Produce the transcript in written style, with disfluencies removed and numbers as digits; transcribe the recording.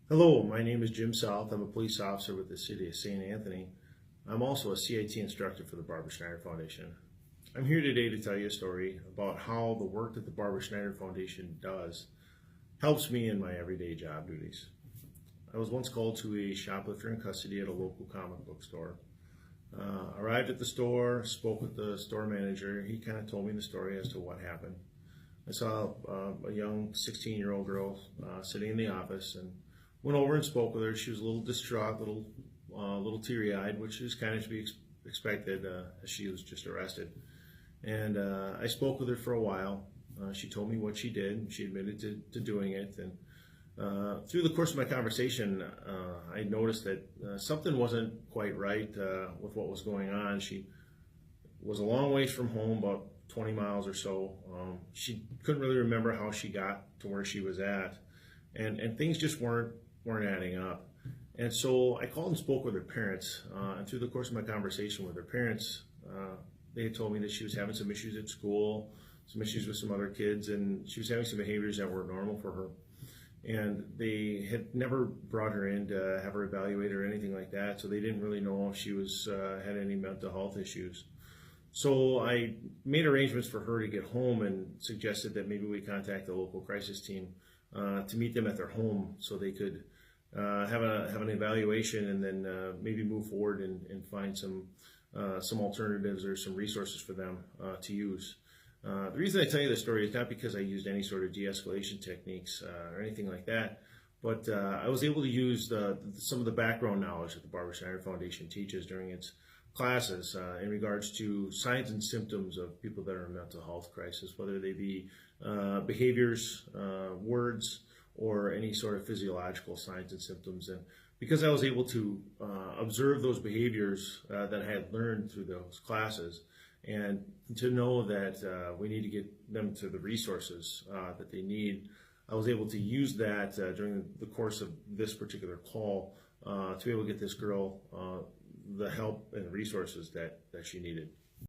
Hello, my name is Jim South. I'm a police officer with the City of St. Anthony. I'm also a CIT instructor for the Barbara Schneider Foundation. I'm here today to tell you a story about how the work that the Barbara Schneider Foundation does helps me in my everyday job duties. I was once called to a shoplifter in custody at a local comic book store. Arrived at the store, spoke with the store manager. He kind of told me the story as to what happened. I saw a young 16-year-old girl sitting in the office and went over and spoke with her. She was a little distraught, little teary-eyed, which is kind of to be expected as she was just arrested. And I spoke with her for a while. She told me what she did. She admitted to doing it. And through the course of my conversation, I noticed that something wasn't quite right with what was going on. She was a long ways from home, about 20 miles or so. She couldn't really remember how she got to where she was at, and things just weren't adding up. And so I called and spoke with her parents, and through the course of my conversation with her parents, they had told me that she was having some issues at school, some issues with some other kids, and she was having some behaviors that weren't normal for her. And they had never brought her in to have her evaluated or anything like that, so they didn't really know if she had any mental health issues. So I made arrangements for her to get home and suggested that maybe we contact the local crisis team to meet them at their home so they could have an evaluation and then maybe move forward and find some alternatives or some resources for them to use. The reason I tell you this story is not because I used any sort of de-escalation techniques or anything like that, but I was able to use some of the background knowledge that the Barbara Schneider Foundation teaches during its classes in regards to signs and symptoms of people that are in mental health crisis, whether they be behaviors, words, or any sort of physiological signs and symptoms. And because I was able to observe those behaviors that I had learned through those classes, and to know that we need to get them to the resources that they need, I was able to use that during the course of this particular call to be able to get this girl the help and resources that she needed.